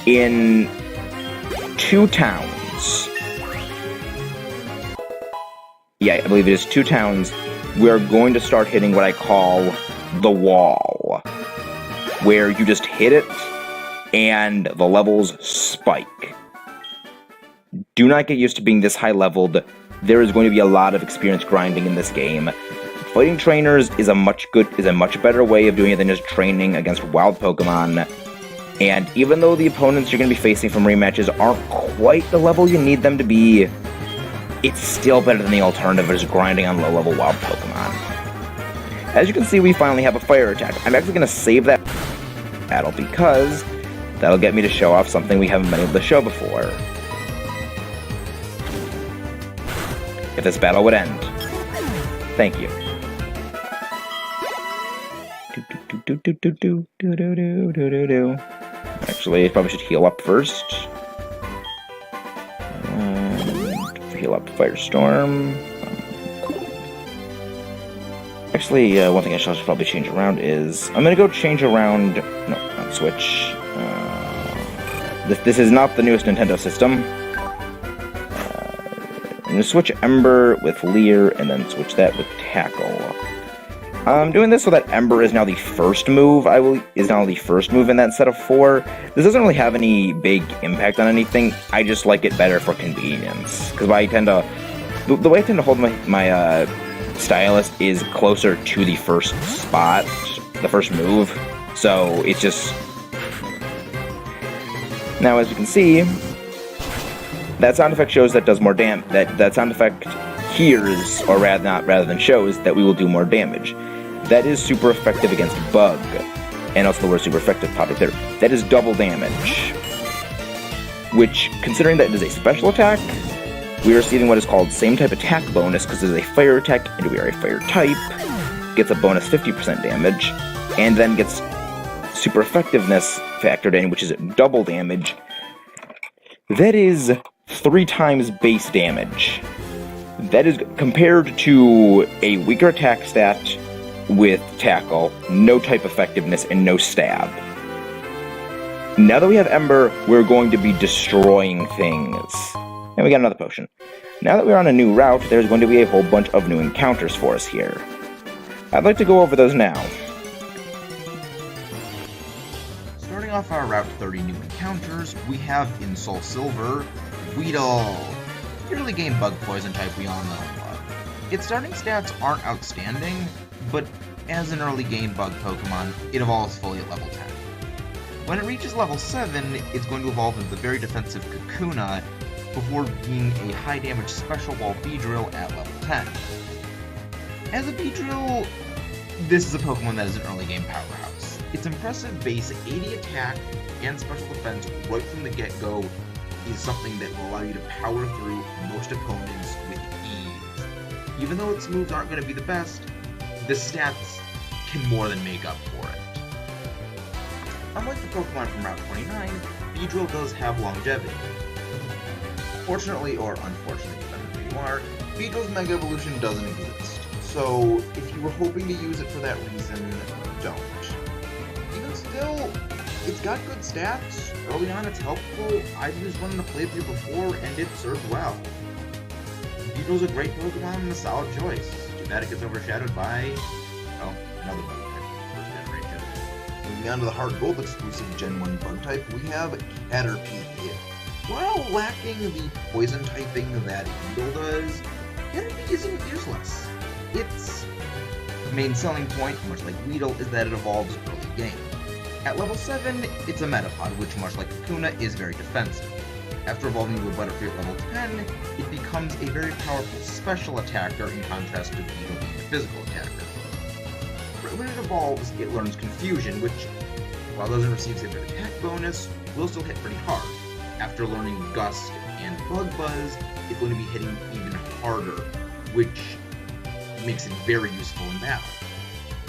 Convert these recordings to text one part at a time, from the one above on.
in 2 towns. Yeah, I believe it is 2 towns. We're going to start hitting what I call the wall, where you just hit it and the levels spike. Do not get used to being this high leveled. There is going to be a lot of experience grinding in this game. Fighting trainers is a much better way of doing it than just training against wild Pokemon. And even though the opponents you're going to be facing from rematches aren't quite the level you need them to be, it's still better than the alternative of just grinding on low-level wild Pokemon. As you can see, we finally have a fire attack. I'm actually going to save that battle because that'll get me to show off something we haven't been able to show before. If this battle would end. Thank you. Actually, I probably should heal up first. Heal up Firestorm. Actually, one thing I should probably change around is... I'm gonna go change around... No, not Switch. This is not the newest Nintendo system. I'm gonna switch Ember with Leer, and then switch that with Tackle. I'm doing this so that Ember is now the first move. Is now the first move in that set of 4. This doesn't really have any big impact on anything. I just like it better for convenience, because I tend to the way I tend to hold my stylus is closer to the first spot, the first move. So it's just now, as you can see, that sound effect shows that does more damage. That sound effect hears, or rather than shows, that we will do more damage. That is super effective against Bug, and also the word super effective popped up there. That is double damage, which, considering that it is a special attack, we are receiving what is called same type attack bonus, because it is a fire attack, and we are a fire type, gets a bonus 50% damage, and then gets super effectiveness factored in, which is double damage. That is 3 times base damage. That is compared to a weaker attack stat with Tackle, no type effectiveness, and no stab. Now that we have Ember, we're going to be destroying things. And we got another potion. Now that we're on a new route, there's going to be a whole bunch of new encounters for us here. I'd like to go over those now. Starting off our Route 30 new encounters, we have in SoulSilver, Weedle. Early game bug poison type we all know and love. Its starting stats aren't outstanding, but as an early game bug Pokemon, it evolves fully at level 10. When it reaches level 7, it's going to evolve into the very defensive Kakuna, before being a high damage special wall Beedrill at level 10. As a Beedrill, this is a Pokemon that is an early game powerhouse. Its impressive base 80 attack and special defense right from the get-go is something that will allow you to power through most opponents with ease. Even though its moves aren't going to be the best, the stats can more than make up for it. Unlike the Pokemon from Route 29, Beedrill does have longevity. Fortunately, or unfortunately, depending on who you are, Beedrill's Mega Evolution doesn't exist. So, if you were hoping to use it for that reason, don't. Even still, it's got good stats. Early on, it's helpful. I've used one in the playthrough before, and it served well. Beedrill's a great Pokemon and a solid choice. Too bad it gets overshadowed by, well, another bug type, first generation. Moving on to the HeartGold exclusive Gen 1 bug type, we have Caterpie. While lacking the poison typing that Weedle does, Caterpie isn't useless. Its main selling point, much like Weedle, is that it evolves early game. At level 7, it's a Metapod, which, much like Kakuna, is very defensive. After evolving to a Butterfree at level 10, it becomes a very powerful special attacker in contrast to Weedle being a physical attacker. When it evolves, it learns Confusion, which, while it doesn't receive a attack bonus, will still hit pretty hard. After learning Gust and Bug Buzz, it's going to be hitting even harder, which makes it very useful in battle.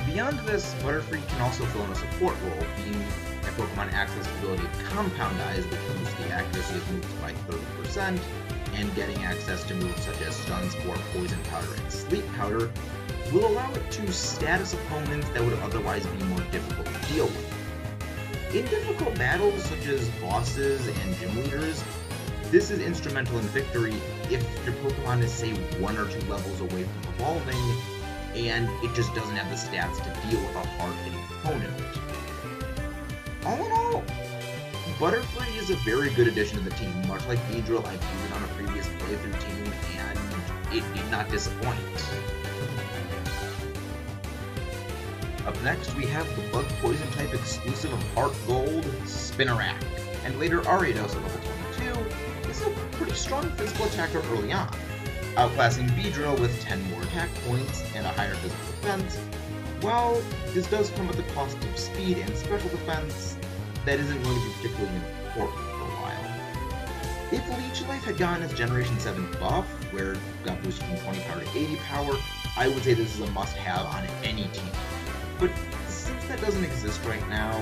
Beyond this, Butterfree can also fill in a support role, being a Pokemon access the ability of Compound Eyes, which boosts the accuracy of moves by 30%, and getting access to moves such as Stun Spore, Poison Powder, and Sleep Powder will allow it to status opponents that would otherwise be more difficult to deal with. In difficult battles such as bosses and gym leaders, this is instrumental in victory if your Pokemon is, say, 1 or 2 levels away from evolving, and it just doesn't have the stats to deal with a hard-hitting opponent. All in all, Butterfree is a very good addition to the team. Much like Beedrill, I've used it on a previous playthrough team, and it did not disappoint. Up next, we have the Bug Poison type exclusive of HeartGold, Spinarak, and later Ariados at level 22 is a pretty strong physical attacker early on, outclassing Beedrill with 10 more attack points and a higher physical defense. While this does come at the cost of speed and special defense, that isn't going to be particularly important for a while. If Leech Life had gotten its Generation 7 buff, where it got boosted from 20 power to 80 power, I would say this is a must-have on any team. But since that doesn't exist right now,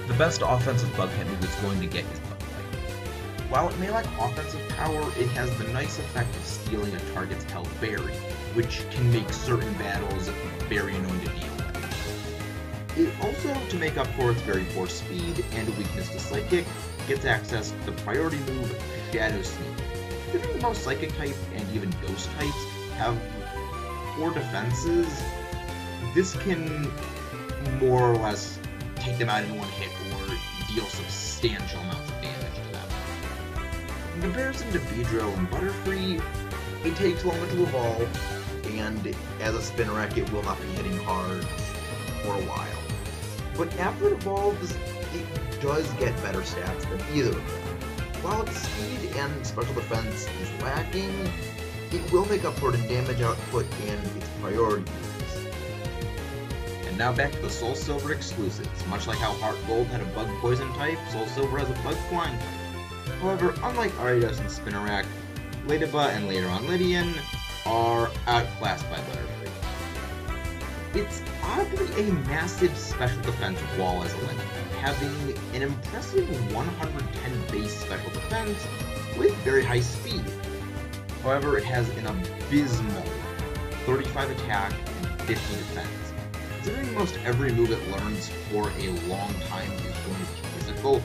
the best offensive bug type move it's going to get is Bug Bite. While it may lack offensive power, it has the nice effect of stealing a target's health berry, which can make certain battles very annoying to deal with. It also, to make up for its very poor speed and weakness to Psychic, gets access to the priority move Shadow Sneak. Considering most Psychic type and even Ghost types have poor defenses, this can more or less take them out in one hit or deal substantial amounts of damage to them. In comparison to Beedrill and Butterfree, it takes longer to evolve, and as a Spinarak it will not be hitting hard for a while. But after it evolves, it does get better stats than either of them. While its speed and special defense is lacking, it will make up for it in damage output and its priority moves. And now back to the SoulSilver exclusives. Much like how HeartGold had a Bug Poison type, SoulSilver has a Bug Flying type. However, unlike Ariados and Spinarak, Ladybug and later on Lydian are outclassed by Butterfree. It's oddly a massive special defense wall as a limit, having an impressive 110 base special defense with very high speed. However, it has an abysmal 35 attack and 50 defense. Considering most every move it learns for a long time is going to be physical,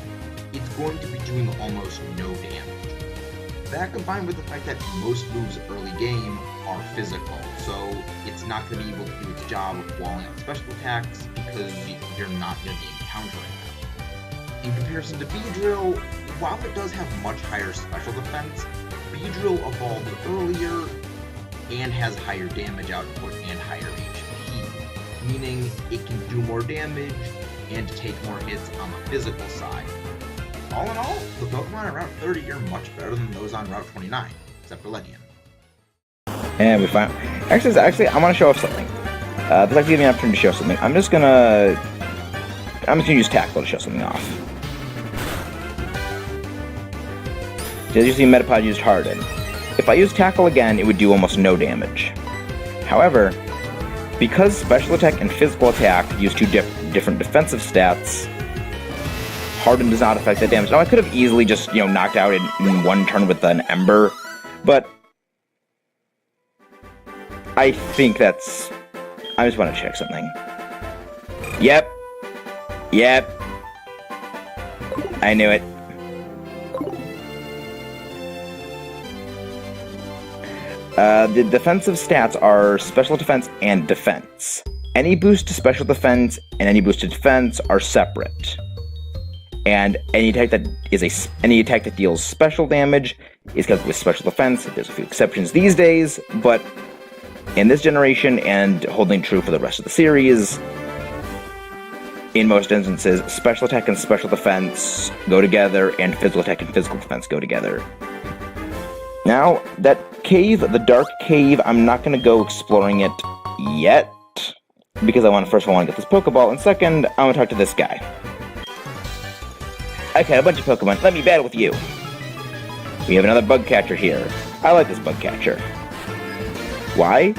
it's going to be doing almost no damage. That combined with the fact that most moves early game are physical, so it's not going to be able to do its job of walling out special attacks because you're not going to be encountering them. In comparison to Beedrill, while it does have much higher special defense, Beedrill evolved earlier and has higher damage output and higher HP, meaning it can do more damage and take more hits on the physical side. All in all, the Pokemon on Route 30 are much better than those on Route 29, except for Lydian. And we found... Actually, I want to show off something. This actually gives me an opportunity to show something. I'm just gonna use Tackle to show something off. As you see, Metapod used Harden. If I use Tackle again, it would do almost no damage. However, because Special Attack and Physical Attack use two different defensive stats, Harden does not affect that damage. Now, I could have easily just, knocked out in one turn with an Ember, but I think that's... I just want to check something. Yep. I knew it. The defensive stats are Special Defense and Defense. Any boost to Special Defense and any boost to Defense are separate. And any attack that deals special damage is covered with Special Defense. There's a few exceptions these days, but in this generation, and holding true for the rest of the series, in most instances, Special Attack and Special Defense go together, and Physical Attack and Physical Defense go together. Now, that cave, the Dark Cave, I'm not going to go exploring it yet, because first of all, I want to get this Pokeball, and second, I want to talk to this guy. Okay, a bunch of Pokemon. Let me battle with you. We have another bug catcher here. I like this bug catcher. Why?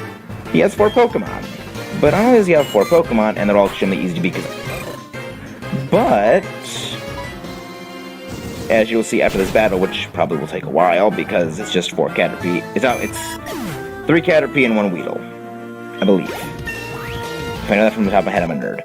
He has 4 Pokemon. But not only does he have 4 Pokemon, and they're all extremely easy to beat, but as you'll see after this battle, which probably will take a while because it's just 4 Caterpie. It's 3 Caterpie and 1 Weedle, I believe. If I know that from the top of my head, I'm a nerd.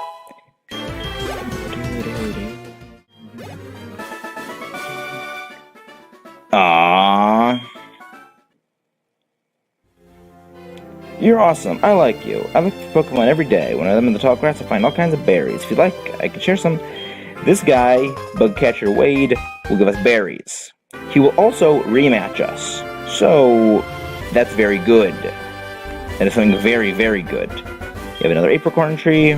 You're awesome. I like you. I look for Pokemon every day. When I'm in the tall grass, I find all kinds of berries. If you'd like, I can share some. This guy, Bugcatcher Wade, will give us berries. He will also rematch us. So, that's very good. That is something very, very good. You have another apricorn tree.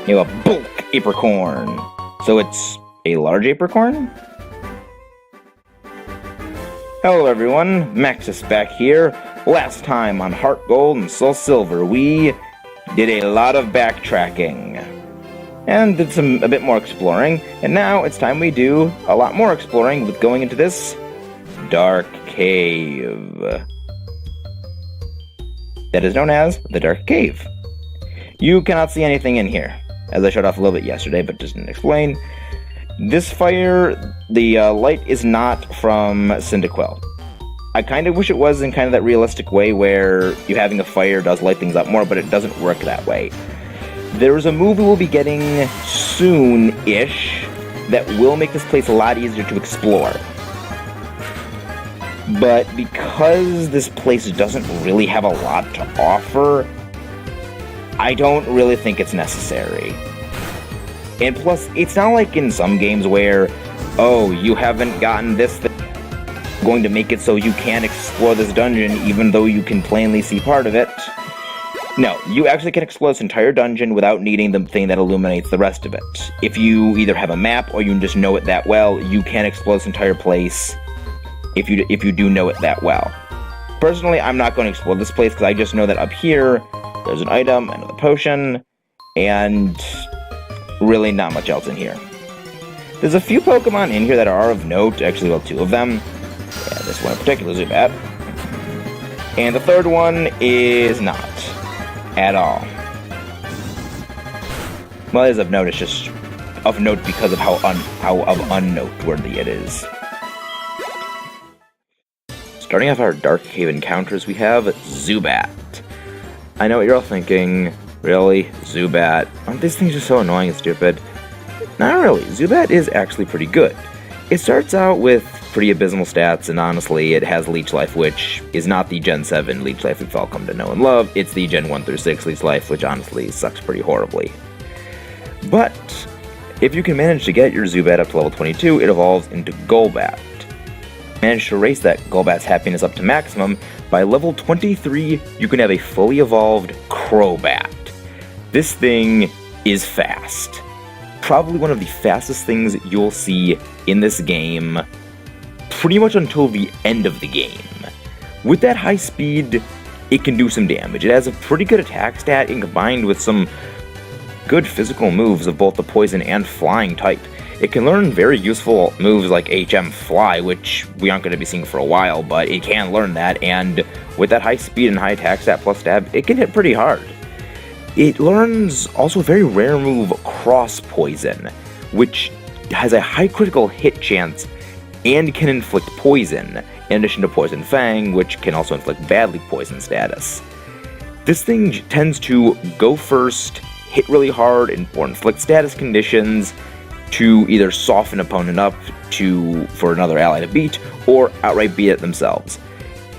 You have a bulk apricorn. So it's a large apricorn? Hello everyone, Maxis back here. Last time on HeartGold and SoulSilver, we did a lot of backtracking. And did a bit more exploring. And now it's time we do a lot more exploring with going into this dark cave. That is known as the Dark Cave. You cannot see anything in here, as I showed off a little bit yesterday, but just didn't explain. This fire, the light is not from Cyndaquil. I kind of wish it was in kind of that realistic way where you having a fire does light things up more, but it doesn't work that way. There is a move we will be getting soon-ish that will make this place a lot easier to explore. But because this place doesn't really have a lot to offer, I don't really think it's necessary. And plus, it's not like in some games where, oh, you haven't gotten this thing, going to make it so you can't explore this dungeon even though you can plainly see part of it. No, you actually can explore this entire dungeon without needing the thing that illuminates the rest of it. If you either have a map or you just know it that well, you can explore this entire place if you do know it that well. Personally, I'm not going to explore this place because I just know that up here, there's an item, another potion, and really not much else in here. There's a few Pokemon in here that are of note, actually, well, two of them. Yeah, this one in particular, Zubat. And the third one is not. At all. Well, it is of note, it's just of note because of how unnoteworthy it is. Starting off our Dark Cave encounters, we have Zubat. I know what you're all thinking. Really? Zubat? Aren't these things just so annoying and stupid? Not really. Zubat is actually pretty good. It starts out with pretty abysmal stats, and honestly, it has Leech Life, which is not the Gen 7 Leech Life we've all come to know and love. It's the Gen 1 through 6 Leech Life, which honestly sucks pretty horribly. But if you can manage to get your Zubat up to level 22, it evolves into Golbat. Manage to raise that Golbat's happiness up to maximum. By level 23, you can have a fully evolved Crobat. This thing is fast. Probably one of the fastest things you'll see in this game, pretty much until the end of the game. With that high speed, it can do some damage. It has a pretty good attack stat, and combined with some good physical moves of both the poison and flying type, it can learn very useful moves like HM Fly, which we aren't going to be seeing for a while, but it can learn that, and with that high speed and high attack stat plus stab, it can hit pretty hard. It learns also a very rare move, Cross Poison, which has a high critical hit chance and can inflict poison, in addition to Poison Fang, which can also inflict badly poison status. This thing tends to go first, hit really hard, or inflict status conditions to either soften an opponent up for another ally to beat, or outright beat it themselves.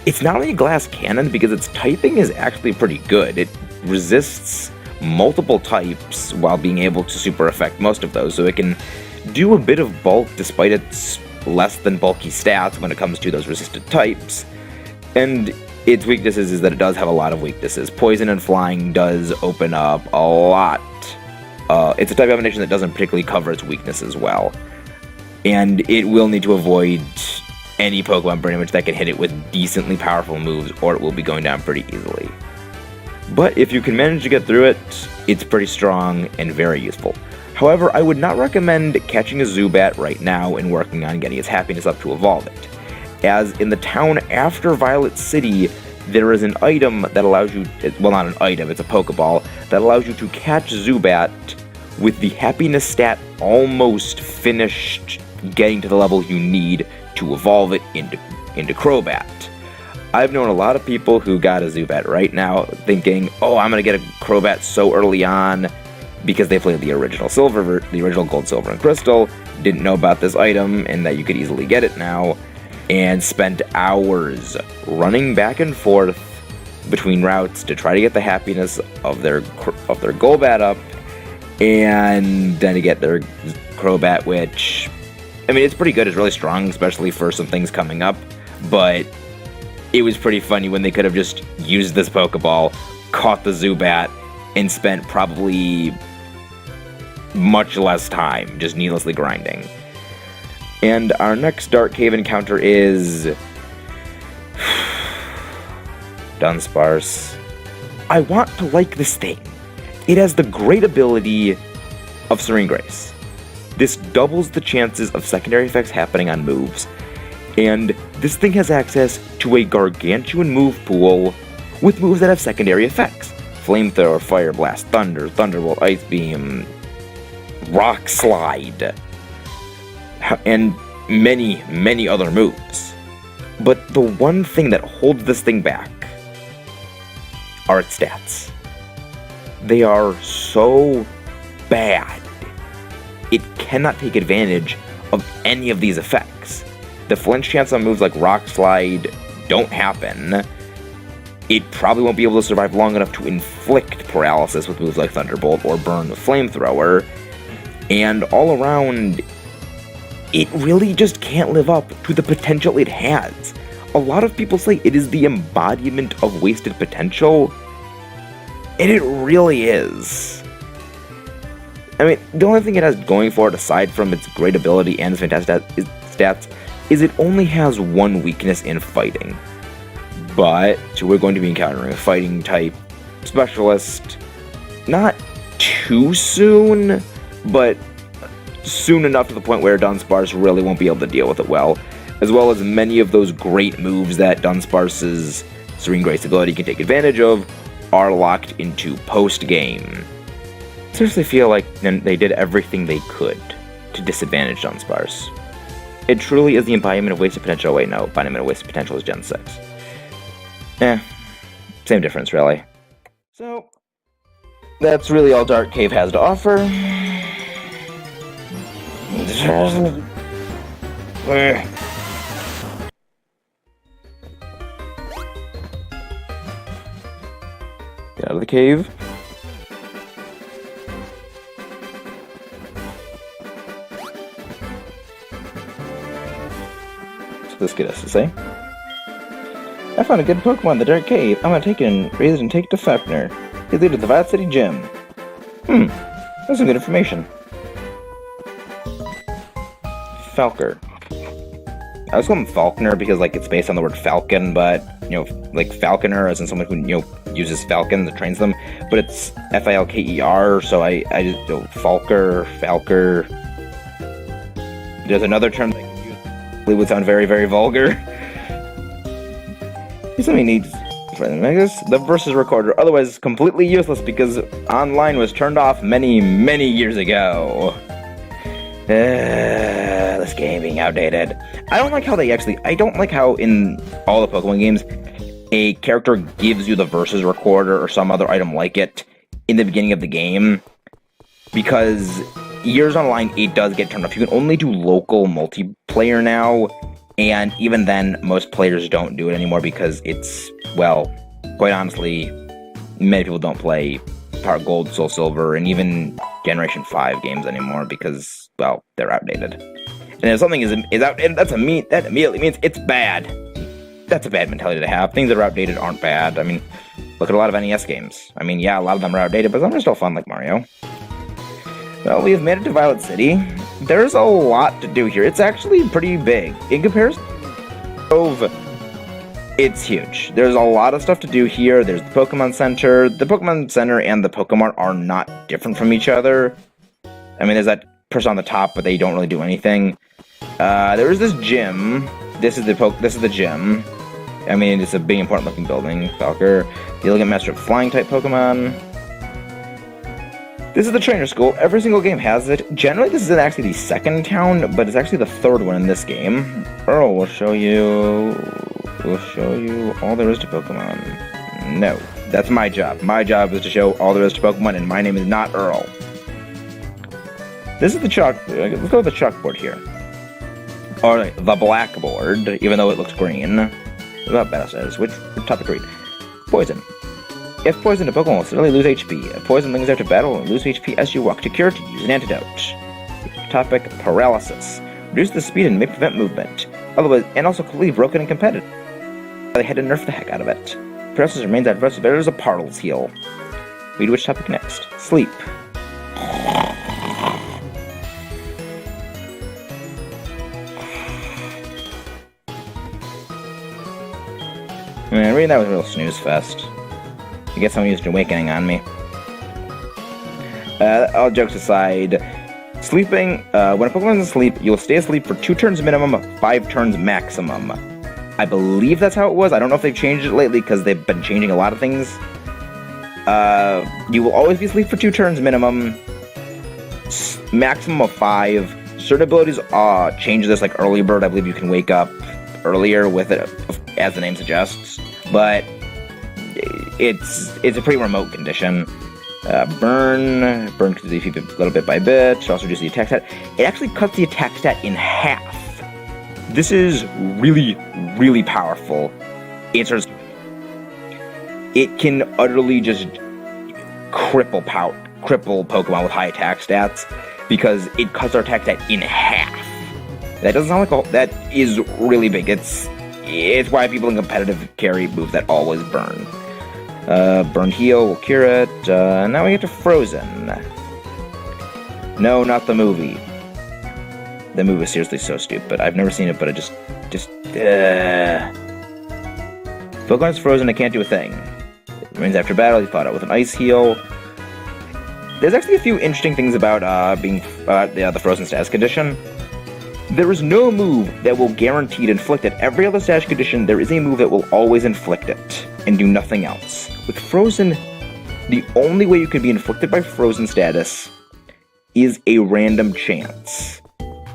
It's not only a glass cannon because its typing is actually pretty good. It resists multiple types while being able to super affect most of those, so it can do a bit of bulk despite its less than bulky stats when it comes to those resisted types. And its weaknesses is that it does have a lot of weaknesses. Poison and flying does open up a lot. It's a type combination that doesn't particularly cover its weaknesses well. And it will need to avoid any Pokemon pretty much that can hit it with decently powerful moves, or it will be going down pretty easily. But if you can manage to get through it, it's pretty strong and very useful. However, I would not recommend catching a Zubat right now and working on getting its happiness up to evolve it, as in the town after Violet City, there is an item that allows you, well, not an item, it's a Pokeball, that allows you to catch Zubat with the happiness stat almost finished getting to the level you need to evolve it into Crobat. I've known a lot of people who got a Zubat right now thinking, oh, I'm going to get a Crobat so early on because they played the original Gold, Silver, and Crystal, didn't know about this item and that you could easily get it now, and spent hours running back and forth between routes to try to get the happiness of their Golbat up, and then to get their Crobat, which, I mean, it's pretty good. It's really strong, especially for some things coming up, but it was pretty funny when they could have just used this Pokeball, caught the Zubat, and spent probably much less time just needlessly grinding. And our next Dark Cave encounter is Dunsparce. I want to like this thing. It has the great ability of Serene Grace. This doubles the chances of secondary effects happening on moves, and this thing has access to a gargantuan move pool with moves that have secondary effects. Flamethrower, Fire Blast, Thunder, Thunderbolt, Ice Beam, Rock Slide, and many, many other moves. But the one thing that holds this thing back are its stats. They are so bad. It cannot take advantage of any of these effects. The flinch chance on moves like Rock Slide don't happen. It probably won't be able to survive long enough to inflict paralysis with moves like Thunderbolt or Burn with Flamethrower. And all around, it really just can't live up to the potential it has. A lot of people say it is the embodiment of wasted potential, and it really is. I mean, the only thing it has going for it, aside from its great ability and its fantastic stats, is it only has one weakness in fighting. But we're going to be encountering a fighting type specialist, not too soon, but soon enough to the point where Dunsparce really won't be able to deal with it well, as well as many of those great moves that Dunsparce's Serene Grace ability can take advantage of are locked into post-game. I seriously feel like they did everything they could to disadvantage Dunsparce. It truly is the embodiment of wasted potential. Wait, no, embodiment of wasted potential is Gen 6. Same difference, really. So, that's really all Dark Cave has to offer. Get out of the cave. What's this get us to say? I found a good Pokemon in the Dark Cave. I'm gonna take it and raise it and take it to Falkner. He's leader of the Violet City Gym. That's some good information. Falker. I was calling him Falkner because, like, it's based on the word falcon, but, you know, like, falconer as in someone who, you know, uses falcons and trains them, but it's Falker, so I just, you know, Falker. There's another term that I could use. It would sound very, very vulgar. Something needs the versus recorder, otherwise completely useless because online was turned off many, many years ago. This game being outdated. I don't like how in all the Pokemon games, a character gives you the versus recorder or some other item like it in the beginning of the game, because years online it does get turned off. You can only do local multiplayer now, and even then, most players don't do it anymore because it's, well, quite honestly, many people don't play HeartGold, SoulSilver, and even Generation 5 games anymore because, well, they're outdated. And if something is outdated, that immediately means it's bad. That's a bad mentality to have. Things that are outdated aren't bad. I mean, look at a lot of NES games. I mean, yeah, a lot of them are outdated, but some are still fun, like Mario. Well, we have made it to Violet City. There's a lot to do here. It's actually pretty big. In comparison to Grove, it's huge. There's a lot of stuff to do here. There's the Pokemon Center. The Pokemon Center and the Pokemon are not different from each other. I mean, there's that person on the top, but they don't really do anything. There is this gym. This is the gym. I mean, it's a big, important looking building. Falker. The Elegant Master of Flying type Pokemon. This is the trainer school. Every single game has it. Generally, this isn't actually the second town, but it's actually the third one in this game. Earl will show you all there is to Pokemon. No, that's my job. My job is to show all there is to Pokemon, and my name is not Earl. This is the chalk. Let's go with the chalkboard here. Or the blackboard, even though it looks green. What about beta status? Which topic read? Poison. If poisoned, a Pokemon will suddenly lose HP. If poison lingers after battle, and lose HP as you walk. To cure it, use an antidote. Topic, paralysis. Reduce the speed and may prevent movement. Otherwise, and also completely broken and competitive. They had to nerf the heck out of it. Paralysis remains adverse, but there is a Partles heal. Read which topic next. Sleep. Man, reading that was a real snooze fest. I guess I'm using Awakening on me. All jokes aside, sleeping, when a Pokemon is asleep, you'll stay asleep for 2 turns minimum, 5 turns maximum. I believe that's how it was. I don't know if they've changed it lately, because they've been changing a lot of things. You will always be asleep for 2 turns minimum, maximum of 5. Certain abilities change this, like Early Bird. I believe you can wake up earlier with it, as the name suggests, but it's a pretty remote condition. Burn can defeat a little bit by bit. It also reduces the attack stat. It actually cuts the attack stat in half. This is really, really powerful. It can utterly just cripple Pokemon with high attack stats because it cuts their attack stat in half. That doesn't sound like that is really big. It's why people in competitive carry moves that always burn. Burn heal will cure it. Now we get to Frozen. No, not the movie. The movie is seriously so stupid. I've never seen it, but it just Pokemon is frozen, it can't do a thing. It remains after battle, he fought out with an ice heal. There's actually a few interesting things about the frozen status condition. There is no move that will guaranteed inflict it. Every other status condition, there is a move that will always inflict it, and do nothing else. With Frozen, the only way you can be inflicted by Frozen status is a random chance.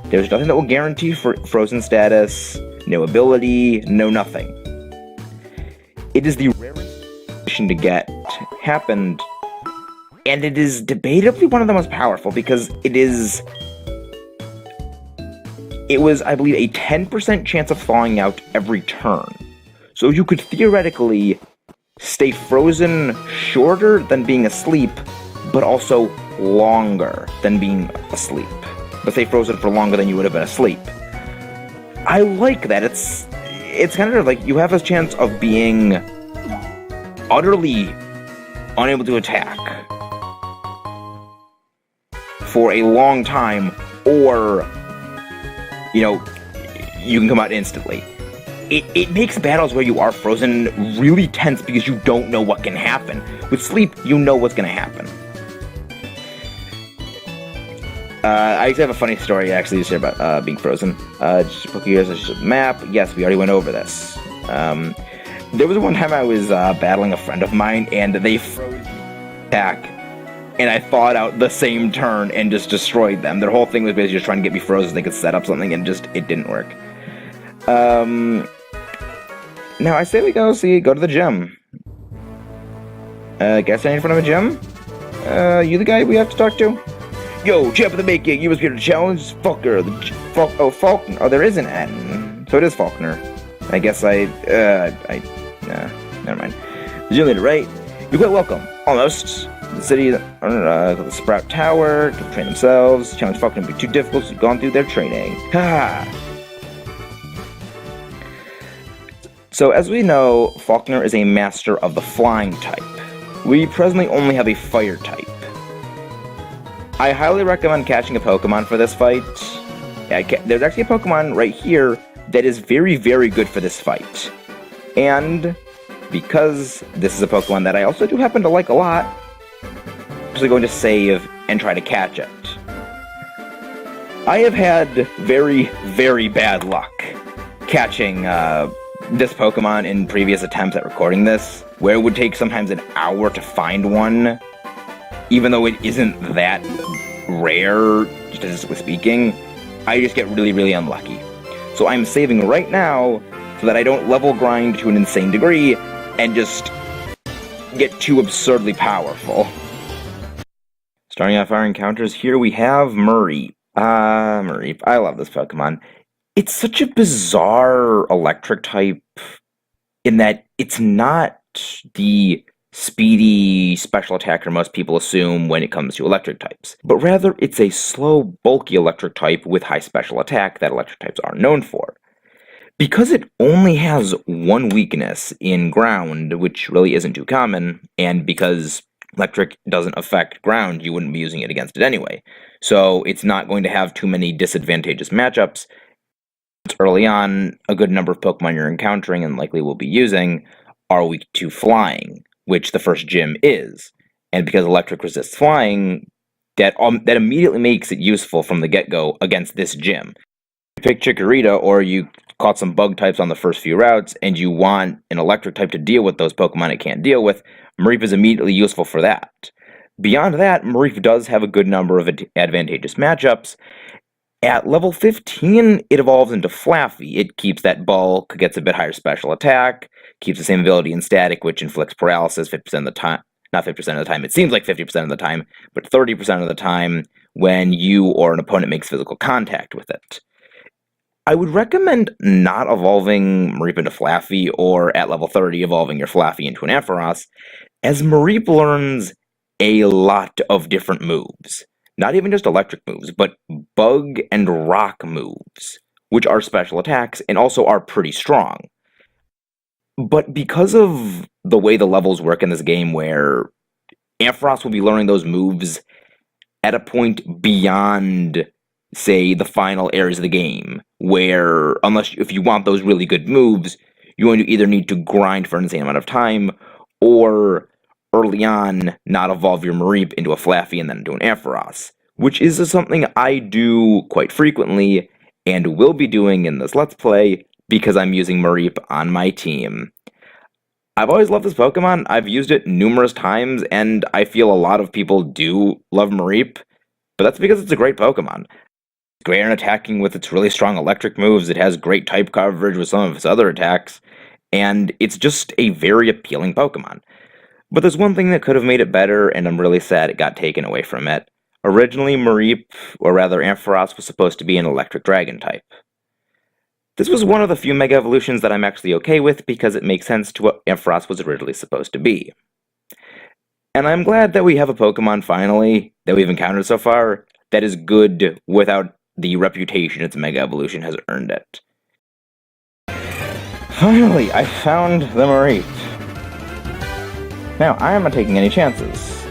There's nothing that will guarantee Frozen status, no ability, no nothing. It is the rarest condition to get happened, and it is debatably one of the most powerful because it was, I believe, a 10% chance of thawing out every turn. So you could theoretically stay frozen shorter than being asleep, but also longer than being asleep. But stay frozen for longer than you would have been asleep. I like that. It's kind of like you have a chance of being utterly unable to attack for a long time, or you can come out instantly. It makes battles where you are frozen really tense because you don't know what can happen. With sleep, you know what's going to happen. I actually have a funny story actually to share about being frozen. Just a quick map. Yes, we already went over this. There was one time I was battling a friend of mine, and they froze the attack, and I thawed out the same turn and just destroyed them. Their whole thing was basically just trying to get me frozen so they could set up something, and it didn't work. Now I say we go to the gym. Guess I in front of a gym? You the guy we have to talk to? Yo, champ of the making, you must be here to challenge Falkner. Falkner. Oh, there is an N. So it is Falkner. I guess never mind. The gym leader, right? You're quite welcome. Almost. The city, the Sprout Tower, can train themselves. Challenge Falkner would be too difficult, so you've gone through their training. Ha! So, as we know, Falkner is a master of the flying type. We presently only have a fire type. I highly recommend catching a Pokemon for this fight. There's actually a Pokemon right here that is very, very good for this fight. And because this is a Pokemon that I also do happen to like a lot, I'm actually going to save and try to catch it. I have had very, very bad luck catching this Pokemon in previous attempts at recording this, where it would take sometimes an hour to find one, even though it isn't that rare, statistically speaking. I just get really, really unlucky. So I'm saving right now so that I don't level grind to an insane degree and just get too absurdly powerful. Starting off our encounters, here we have Murray. Murray. I love this Pokemon. It's such a bizarre electric type in that it's not the speedy special attacker most people assume when it comes to electric types, but rather it's a slow, bulky electric type with high special attack that electric types are known for. Because it only has one weakness in ground, which really isn't too common, and because electric doesn't affect ground, you wouldn't be using it against it anyway. So it's not going to have too many disadvantageous matchups. Early on, a good number of Pokemon you're encountering and likely will be using are weak to flying, which the first gym is. And because electric resists flying, that immediately makes it useful from the get-go against this gym. You pick Chikorita, or you caught some bug types on the first few routes, and you want an electric type to deal with those Pokemon it can't deal with, Mareep is immediately useful for that. Beyond that, Mareep does have a good number of advantageous matchups. At level 15, it evolves into Flaffy. It keeps that bulk, gets a bit higher special attack, keeps the same ability in Static, which inflicts paralysis 50% of the time. Not 50% of the time, it seems like 50% of the time, but 30% of the time when you or an opponent makes physical contact with it. I would recommend not evolving Mareep into Flaffy, or at level 30 evolving your Flaffy into an Ampharos, as Mareep learns a lot of different moves. Not even just electric moves, but bug and rock moves, which are special attacks and also are pretty strong. But because of the way the levels work in this game, where Ampharos will be learning those moves at a point beyond, say, the final areas of the game, where if you want those really good moves, you're going to either need to grind for an insane amount of time, or early on not evolve your Mareep into a Flaffy and then into an Ampharos, which is something I do quite frequently and will be doing in this Let's Play because I'm using Mareep on my team. I've always loved this Pokemon. I've used it numerous times, and I feel a lot of people do love Mareep, but that's because it's a great Pokemon. It's great in attacking with its really strong electric moves, it has great type coverage with some of its other attacks, and it's just a very appealing Pokemon. But there's one thing that could have made it better, and I'm really sad it got taken away from it. Originally, Mareep, or rather Ampharos, was supposed to be an electric dragon type. This was one of the few Mega Evolutions that I'm actually okay with because it makes sense to what Ampharos was originally supposed to be. And I'm glad that we have a Pokemon, finally, that we've encountered so far, that is good without the reputation its Mega Evolution has earned it. Finally, I found the Mareep. Now, I am not taking any chances.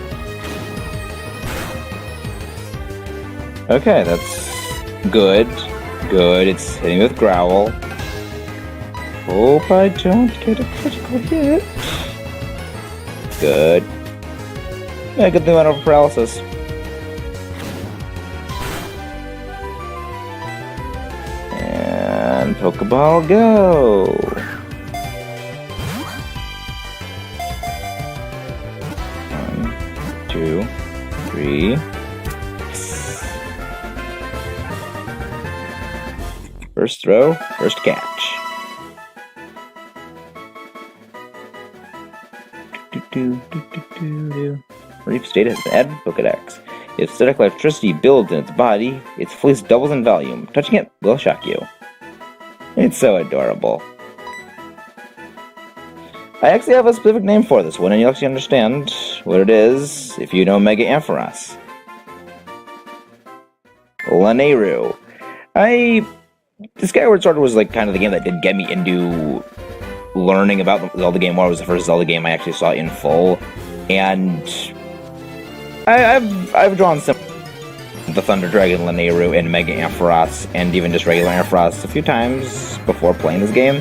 Okay, that's good. Good, it's hitting with Growl. Hope I don't get a critical hit. Good. Yeah, good thing I went over paralysis. And Pokeball, go! One, two, three. First throw, first catch. Mareep's data has been added to Pokedex. If static electricity builds in its body, its fleece doubles in volume. Touching it will shock you. It's so adorable. I actually have a specific name for this one, and you'll actually understand what it is if you know Mega Ampharos. Lanayru. Skyward Sword was like kind of the game that did get me into learning about the Zelda game more. It was the first Zelda game I actually saw in full, and I've drawn some the Thunder Dragon, Lanayru, and Mega Ampharos, and even just regular Ampharos a few times before playing this game.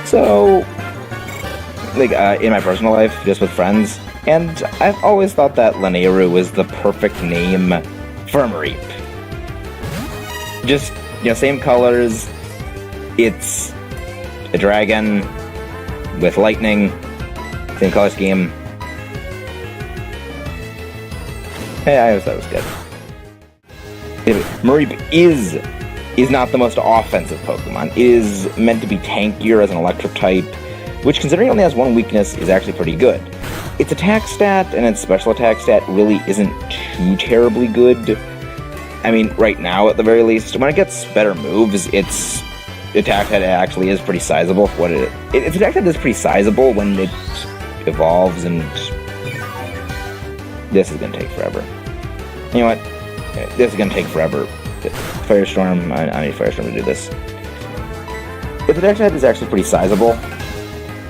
So, like in my personal life, just with friends, and I've always thought that Lanayru was the perfect name for a Mareep. Just, same colors, it's a dragon with lightning, same color scheme. Hey, I always thought it was good. Mareep is not the most offensive Pokemon. It is meant to be tankier as an electric type, which, considering it only has one weakness, is actually pretty good. Its attack stat and its special attack stat really isn't too terribly good. I mean, right now, at the very least, when it gets better moves, its attack stat actually is pretty sizable for what its attack stat is pretty sizable when it evolves, and this is going to take forever. You know what? This is going to take forever. Firestorm, I need Firestorm to do this. Its attack type is actually pretty sizable,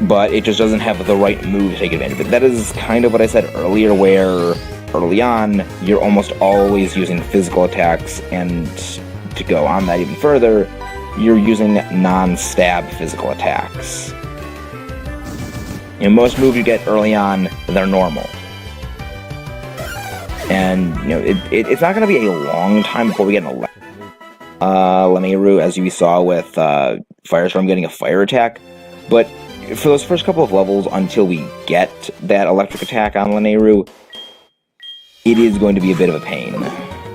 but it just doesn't have the right move to take advantage of it. That is kind of what I said earlier, where early on, you're almost always using physical attacks, and to go on that even further, you're using non-stab physical attacks. You know, most moves you get early on, they're normal. And, you know, it's not going to be a long time before we get an electric Lanayru, as you saw with Firestorm getting a fire attack. But for those first couple of levels, until we get that electric attack on Lanayru, it is going to be a bit of a pain,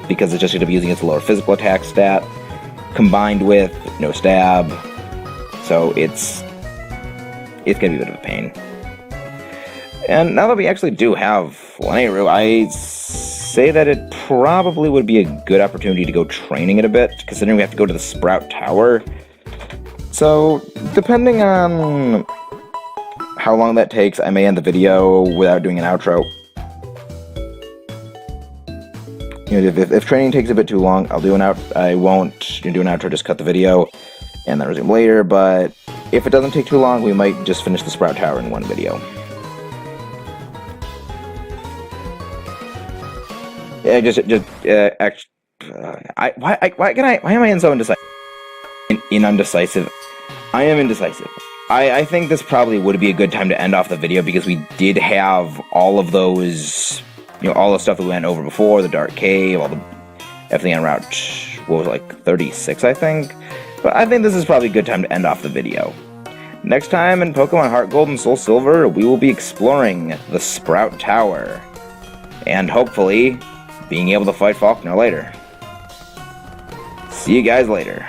because it's just going to be using its lower physical attack stat, combined with no stab, so it's going to be a bit of a pain. And now that we actually do have Lanayru, I say that it probably would be a good opportunity to go training it a bit, considering we have to go to the Sprout Tower. So, depending on how long that takes, I may end the video without doing an outro. You know, if training takes a bit too long, I'll do an I won't do an outro, just cut the video, and then resume later, but if it doesn't take too long, we might just finish the Sprout Tower in one video. Yeah, why am I so indecisive? Undecisive? I am indecisive. I think this probably would be a good time to end off the video, because we did have all of those, you know, all the stuff that we went over before, the Dark Cave, everything on Route, what was it, like 36, I think? But I think this is probably a good time to end off the video. Next time in Pokemon HeartGold and SoulSilver, we will be exploring the Sprout Tower, and hopefully being able to fight Falkner later. See you guys later.